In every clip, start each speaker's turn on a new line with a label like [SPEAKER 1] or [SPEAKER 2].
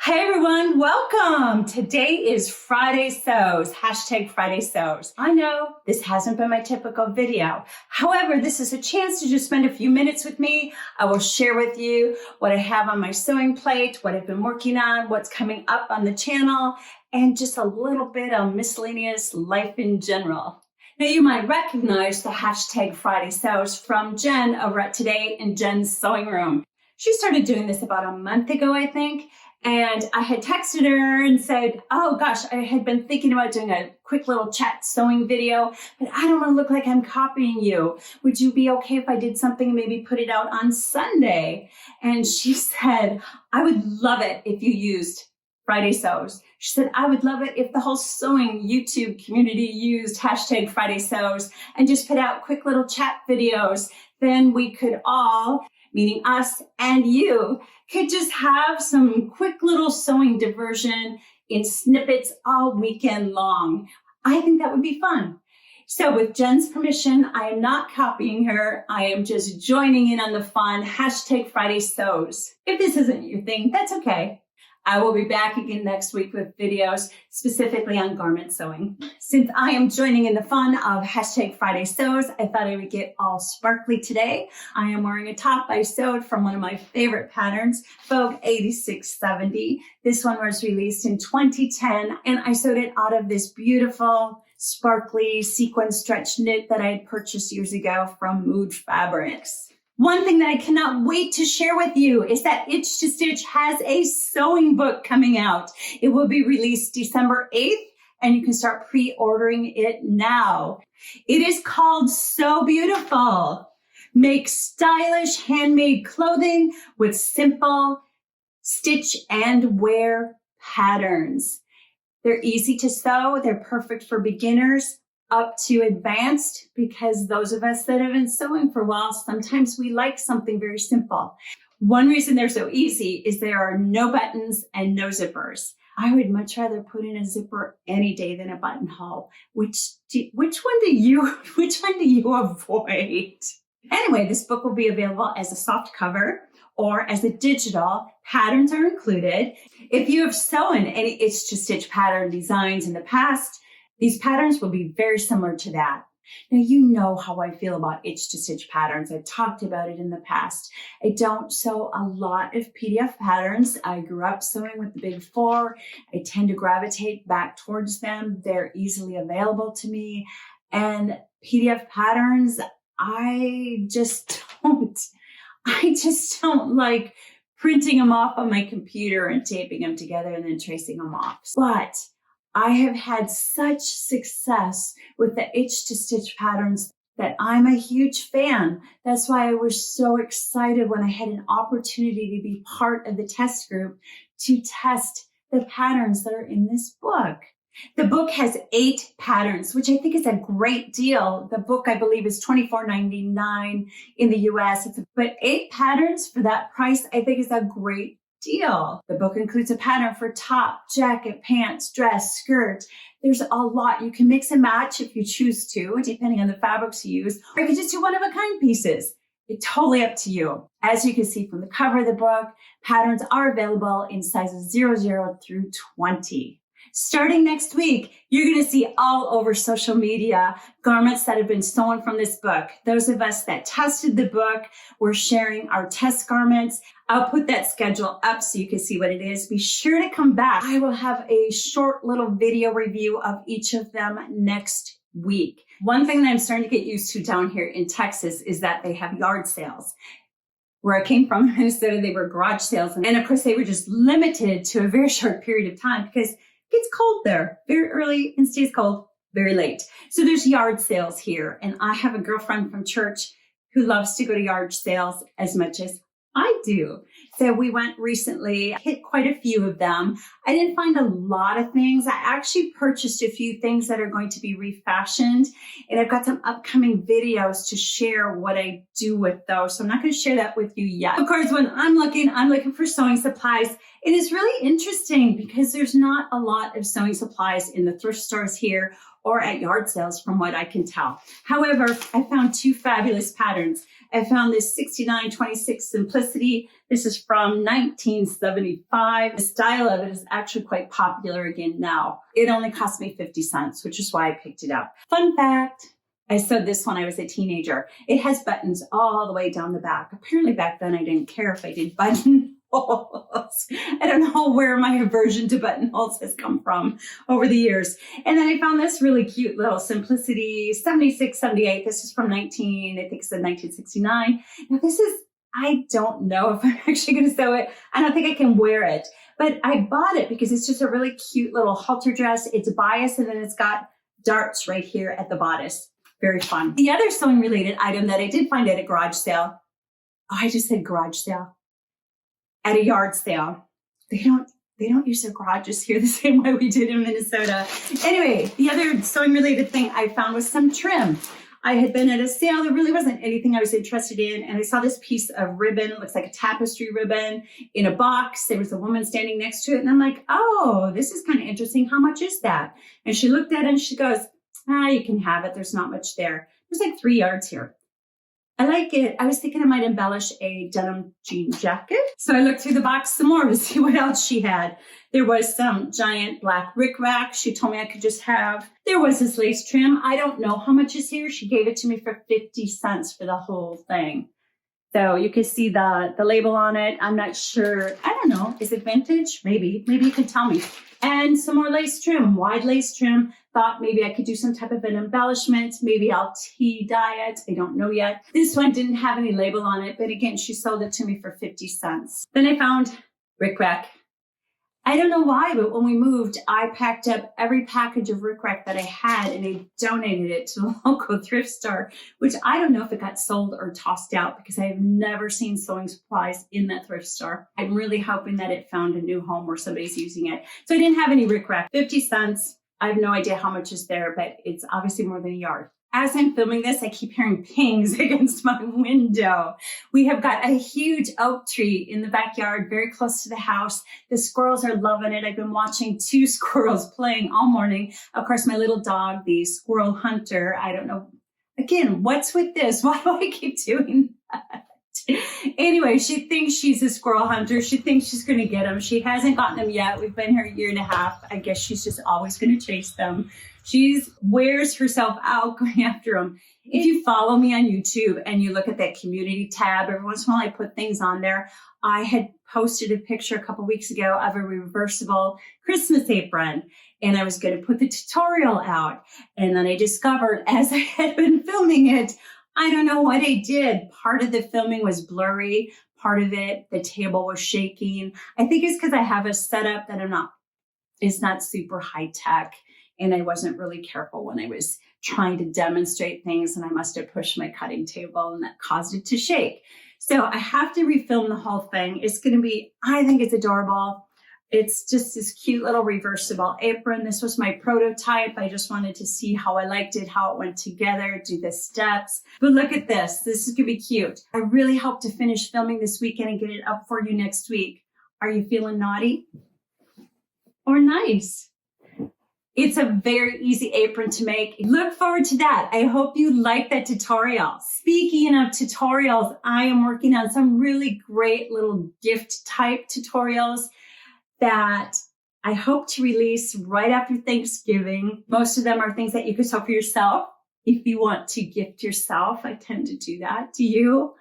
[SPEAKER 1] Hi everyone, welcome. Today is Friday Sews, hashtag Friday Sews. I know this hasn't been my typical video. However, this is a chance to just spend a few minutes with me. I will share with you what I have on my sewing plate, what I've been working on, what's coming up on the channel, and just a little bit of miscellaneous life in general. Now you might recognize the hashtag Friday Sews from Jen over at Today in Jen's Sewing Room. She started doing this about a month ago, I think. And I had texted her and said, oh gosh, I had been thinking about doing a quick little chat sewing video, but I don't want to look like I'm copying you. Would you be okay if I did something and maybe put it out on Sunday? And she said, I would love it if you used Friday Sews. She said, I would love it if the whole sewing YouTube community used hashtag Friday Sews and just put out quick little chat videos. Then we could all, meaning us and you, could just have some quick little sewing diversion in snippets all weekend long. I think that would be fun. So with Jen's permission, I am not copying her. I am just joining in on the fun. Hashtag Friday Sews. If this isn't your thing, that's okay. I will be back again next week with videos specifically on garment sewing. Since I am joining in the fun of hashtag Friday Sews, I thought I would get all sparkly today. I am wearing a top I sewed from one of my favorite patterns, Vogue 8670. This one was released in 2010, and I sewed it out of this beautiful, sparkly sequin stretch knit that I had purchased years ago from Mood Fabrics. One thing that I cannot wait to share with you is that Itch to Stitch has a sewing book coming out. It will be released December 8th, and you can start pre-ordering it now. It is called So Beautiful. Make stylish handmade clothing with simple stitch and wear patterns. They're easy to sew. They're perfect for beginners up to advanced, because those of us that have been sewing for a while, sometimes we like something very simple. One reason they're so easy is there are no buttons and no zippers. I would much rather put in a zipper any day than a buttonhole. Which one do you avoid? Anyway, this book will be available as a soft cover or as a digital. Patterns are included. If you have sewn any Itch to Stitch pattern designs in the past, these patterns will be very similar to that. Now, you know how I feel about Itch to Stitch patterns. I've talked about it in the past. I don't sew a lot of PDF patterns. I grew up sewing with the big four. I tend to gravitate back towards them. They're easily available to me. And PDF patterns, I just don't like printing them off on my computer and taping them together and then tracing them off. But I have had such success with the Itch to Stitch patterns that I'm a huge fan. That's why I was so excited when I had an opportunity to be part of the test group to test the patterns that are in this book. The book has 8 patterns, which I think is a great deal. The book, I believe, is $24.99 in the US. But 8 patterns for that price, I think, is a great deal. The book includes a pattern for top, jacket, pants, dress, skirt. There's a lot. You can mix and match if you choose to, depending on the fabrics you use, or you can just do one-of-a-kind pieces. It's totally up to you. As you can see from the cover of the book, patterns are available in sizes 00 through 20. Starting next week, you're going to see all over social media garments that have been sewn from this book. Those of us that tested the book, we're sharing our test garments. I'll put that schedule up so you can see what it is. Be sure to come back. I will have a short little video review of each of them next week. One thing that I'm starting to get used to down here in Texas is that they have yard sales. Where I came from, Minnesota, they were garage sales. And of course, they were just limited to a very short period of time because it gets cold there very early and stays cold very late. So there's yard sales here. And I have a girlfriend from church who loves to go to yard sales as much as I do. So we went recently, hit quite a few of them. I didn't find a lot of things. I actually purchased a few things that are going to be refashioned. And I've got some upcoming videos to share what I do with those. So I'm not going to share that with you yet. Of course, when I'm looking for sewing supplies. It is really interesting because there's not a lot of sewing supplies in the thrift stores here or at yard sales from what I can tell. However, I found two fabulous patterns. I found this 6926 Simplicity. This is from 1975. The style of it is actually quite popular again now. It only cost me 50 cents, which is why I picked it up. Fun fact, I sewed this when I was a teenager. It has buttons all the way down the back. Apparently back then I didn't care if I did buttonholes. I don't know where my aversion to buttonholes has come from over the years. And then I found this really cute little Simplicity 76, 78. This is from 1969. Now this is, I don't know if I'm actually going to sew it. I don't think I can wear it, but I bought it because it's just a really cute little halter dress. It's a bias and then it's got darts right here at the bodice. Very fun. The other sewing related item that I did find at a garage sale. Oh, I just said garage sale. At a yard sale. They don't use their garages here the same way we did in Minnesota. Anyway, the other sewing related thing I found was some trim. I had been at a sale. There really wasn't anything I was interested in. And I saw this piece of ribbon. It looks like a tapestry ribbon in a box. There was a woman standing next to it. And I'm like, oh, this is kind of interesting. How much is that? And she looked at it and she goes, you can have it. There's not much there. There's like 3 yards here. I like it. I was thinking I might embellish a denim jean jacket. So I looked through the box some more to see what else she had. There was some giant black rickrack she told me I could just have. There was this lace trim. I don't know how much is here. She gave it to me for 50 cents for the whole thing. So you can see the label on it. I'm not sure. I don't know. Is it vintage? Maybe you can tell me. And some more lace trim, wide lace trim. Thought maybe I could do some type of an embellishment. Maybe I'll tea dye it. I don't know yet. This one didn't have any label on it, but again, she sold it to me for 50 cents. Then I found rickrack. I don't know why, but when we moved, I packed up every package of rickrack that I had and I donated it to the local thrift store, which I don't know if it got sold or tossed out because I have never seen sewing supplies in that thrift store. I'm really hoping that it found a new home where somebody's using it. So I didn't have any rickrack. 50 cents. I have no idea how much is there, but it's obviously more than a yard. As I'm filming this, I keep hearing pings against my window. We have got a huge oak tree in the backyard, very close to the house. The squirrels are loving it. I've been watching 2 squirrels playing all morning. Of course, my little dog, the squirrel hunter, I don't know. Again, what's with this? Why do I keep doing that? Anyway, she thinks she's a squirrel hunter. She thinks she's going to get them. She hasn't gotten them yet. We've been here a year and a half. I guess she's just always going to chase them. She wears herself out going after them. If you follow me on YouTube and you look at that community tab, every once in a while I put things on there. I had posted a picture a couple weeks ago of a reversible Christmas apron, and I was going to put the tutorial out. And then I discovered as I had been filming it, I don't know what I did. Part of the filming was blurry. Part of it, the table was shaking. I think it's because I have a setup that it's not super high tech. And I wasn't really careful when I was trying to demonstrate things, and I must have pushed my cutting table and that caused it to shake. So I have to refilm the whole thing. It's going to be, I think it's adorable. It's just this cute little reversible apron. This was my prototype. I just wanted to see how I liked it, how it went together, do the steps. But look at this. This is going to be cute. I really hope to finish filming this weekend and get it up for you next week. Are you feeling naughty or nice? It's a very easy apron to make. Look forward to that. I hope you like that tutorial. Speaking of tutorials, I am working on some really great little gift type tutorials that I hope to release right after Thanksgiving. Most of them are things that you could sew for yourself. If you want to gift yourself, I tend to do that. Do you?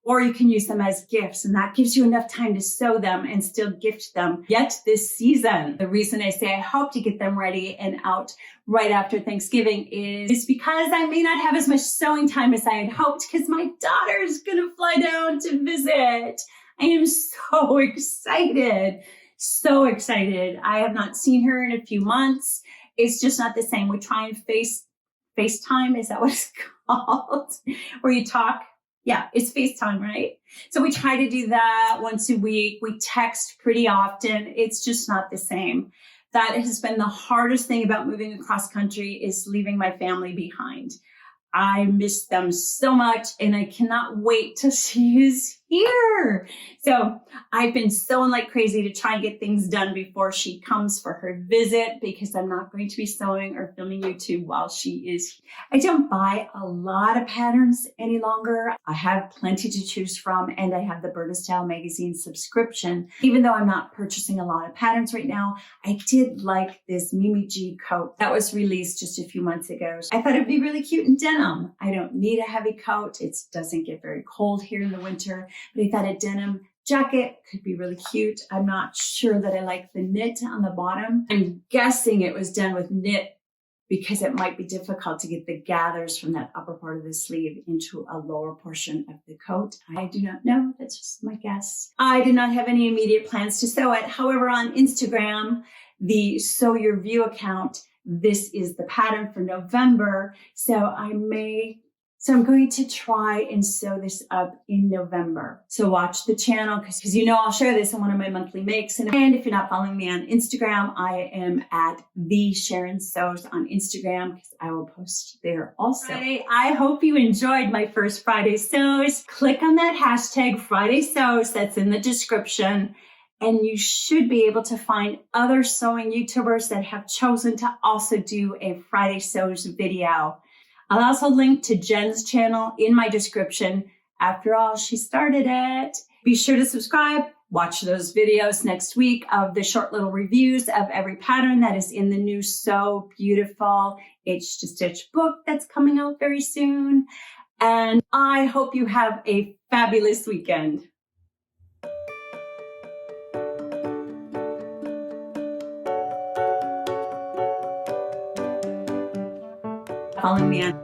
[SPEAKER 1] Or you can use them as gifts, and that gives you enough time to sew them and still gift them yet this season. The reason I say I hope to get them ready and out right after Thanksgiving is because I may not have as much sewing time as I had hoped because my daughter is going to fly down to visit. I am so excited. So excited. I have not seen her in a few months. It's just not the same. We try and FaceTime. Is that what it's called? Where you talk. Yeah, it's FaceTime, right? So we try to do that once a week. We text pretty often. It's just not the same. That has been the hardest thing about moving across country is leaving my family behind. I miss them so much, and I cannot wait till she is here. So I've been sewing like crazy to try and get things done before she comes for her visit, because I'm not going to be sewing or filming YouTube while she is. I don't buy a lot of patterns any longer. I have plenty to choose from, and I have the Burda Style magazine subscription. Even though I'm not purchasing a lot of patterns right now, I did like this Mii G Coat that was released just a few months ago. I thought it'd be really cute in denim. I don't need a heavy coat. It doesn't get very cold here in the winter, but I thought a denim jacket could be really cute. I'm not sure that I like the knit on the bottom. I'm guessing it was done with knit because it might be difficult to get the gathers from that upper part of the sleeve into a lower portion of the coat. I do not know. That's just my guess. I did not have any immediate plans to sew it. However, on Instagram, the Sew Your View account, this is the pattern for November. So I'm going to try and sew this up in November. So watch the channel, because you know I'll share this in one of my monthly makes. And if you're not following me on Instagram, I am at the Sharon Sews on Instagram, because I will post there also. I hope you enjoyed my first Friday Sews. Click on that hashtag Friday Sews that's in the description, and you should be able to find other sewing YouTubers that have chosen to also do a Friday Sews video. I'll also link to Jen's channel in my description. After all, she started it. Be sure to subscribe. Watch those videos next week of the short little reviews of every pattern that is in the new So Beautiful H to Stitch book that's coming out very soon. And I hope you have a fabulous weekend. Follow me on